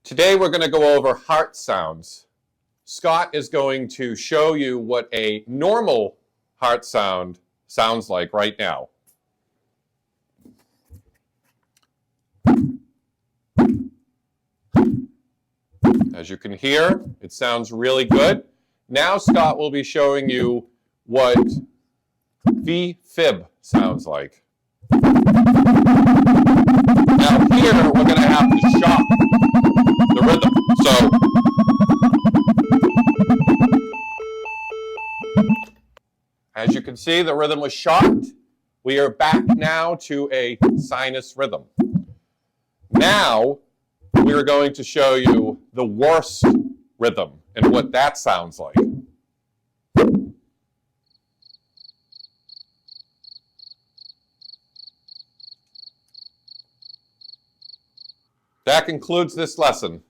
Today we're going to go over heart sounds. Scott is going to show you what a normal heart sound sounds like right now. As you can hear, it sounds really good. Now Scott will be showing you what V-fib sounds like. Now here we're going to have to shock the rhythm. As you can see, the rhythm was shocked. We are back now to a sinus rhythm. Now we are going to show you the worst rhythm and what that sounds like. That concludes this lesson.